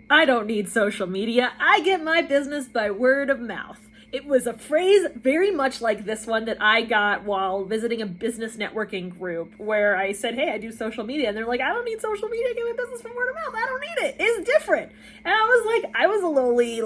I don't need social media. I get my business by word of mouth. It was a phrase very much like this one that I got while visiting a business networking group where I said, hey, I do social media. And they're like, I don't need social media. I get my business from word of mouth. I don't need it. It's different. And I was a lowly,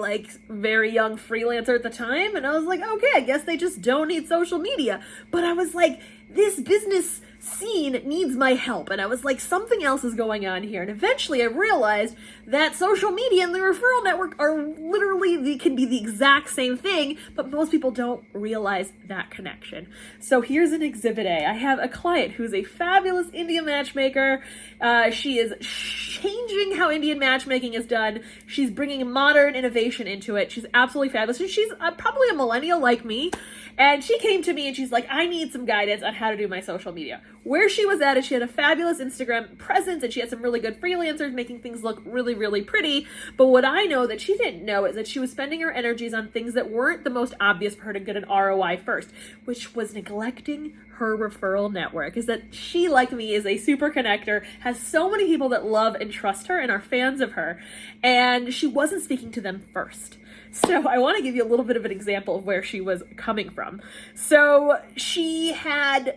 very young freelancer at the time. And I was like, okay, I guess they just don't need social media. But I was like, this business scene needs my help. And I was like, something else is going on here. And eventually I realized that social media and the referral network are literally, can be the exact same thing, but most people don't realize that connection. So here's an exhibit A. I have a client who's a fabulous Indian matchmaker. She is changing how Indian matchmaking is done. She's bringing modern innovation into it. She's absolutely fabulous. And she's probably a millennial like me. And she came to me and she's like, I need some guidance on how to do my social media. Where she was at is she had a fabulous Instagram presence and she had some really good freelancers making things look really, really pretty. But what I know that she didn't know is that she was spending her energies on things that weren't the most obvious for her to get an ROI first, which was neglecting her referral network. Is that she, like me, is a super connector, has so many people that love and trust her and are fans of her, and she wasn't speaking to them first. So I want to give you a little bit of an example of where she was coming from. So she had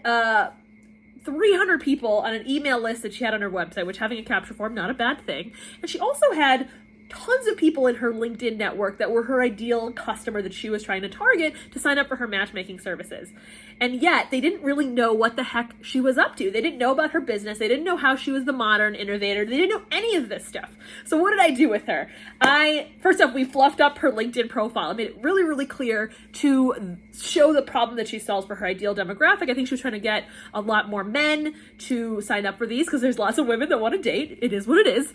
300 people on an email list that she had on her website, which, having a capture form, not a bad thing. And she also had tons of people in her LinkedIn network that were her ideal customer that she was trying to target to sign up for her matchmaking services. And yet they didn't really know what the heck she was up to. They didn't know about her business. They didn't know how she was the modern innovator. They didn't know any of this stuff. So what did I do with her? First off, we fluffed up her LinkedIn profile. I made it really, really clear to show the problem that she solves for her ideal demographic. I think she was trying to get a lot more men to sign up for these because there's lots of women that want to date. It is what it is.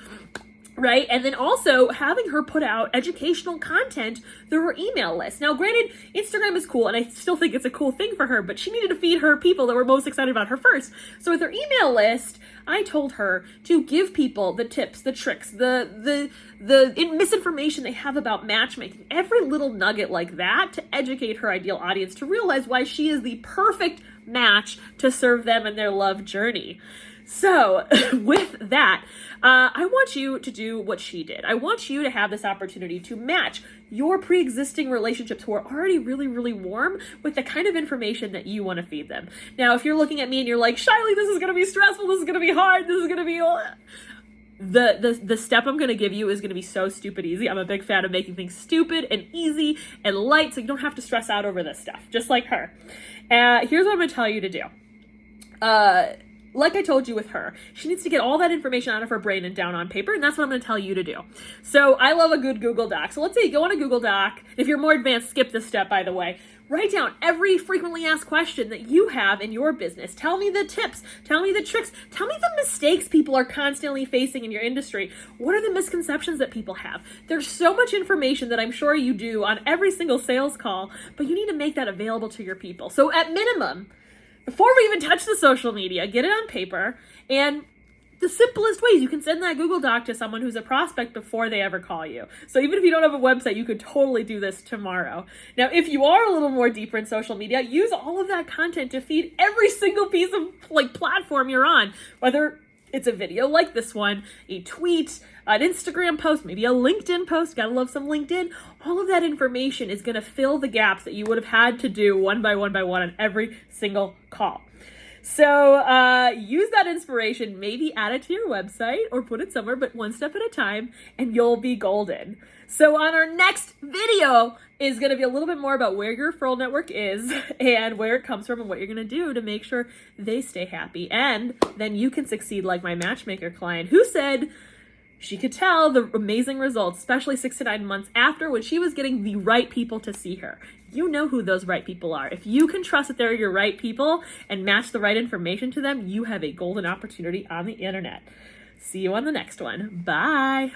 Right? And then also having her put out educational content through her email list. Now, granted, Instagram is cool, and I still think it's a cool thing for her, but she needed to feed her people that were most excited about her first. So with her email list, I told her to give people the tips, the tricks, the misinformation they have about matchmaking, every little nugget like that to educate her ideal audience to realize why she is the perfect match to serve them in their love journey. So with that, I want you to do what she did. I want you to have this opportunity to match your pre-existing relationships who are already really, really warm with the kind of information that you want to feed them. Now, if you're looking at me and you're like, Shiley, this is going to be stressful, this is going to be hard, this is going to be... The step I'm going to give you is going to be so stupid easy. I'm a big fan of making things stupid and easy and light so you don't have to stress out over this stuff, just like her. Here's what I'm going to tell you to do. Like I told you with her, she needs to get all that information out of her brain and down on paper, and that's what I'm going to tell you to do. So I love a good Google Doc. So let's say you go on a Google Doc. If you're more advanced, skip this step, by the way. Write down every frequently asked question that you have in your business. Tell me the tips. Tell me the tricks. Tell me the mistakes people are constantly facing in your industry. What are the misconceptions that people have? There's so much information that I'm sure you do on every single sales call, but you need to make that available to your people. So at minimum, before we even touch the social media, get it on paper. And the simplest ways, you can send that Google Doc to someone who's a prospect before they ever call you. So even if you don't have a website, you could totally do this tomorrow. Now, if you are a little more deeper in social media, use all of that content to feed every single piece of platform you're on, whether it's a video like this one, a tweet, an Instagram post, maybe a LinkedIn post. Gotta love some LinkedIn. All of that information is going to fill the gaps that you would have had to do one by one on every single call. So use that inspiration, maybe add it to your website or put it somewhere, but one step at a time, and you'll be golden. So on our next video is going to be a little bit more about where your referral network is and where it comes from and what you're going to do to make sure they stay happy. And then you can succeed like my matchmaker client who said she could tell the amazing results, especially 6 to 9 months after, when she was getting the right people to see her. You know who those right people are. If you can trust that they're your right people and match the right information to them, you have a golden opportunity on the internet. See you on the next one. Bye.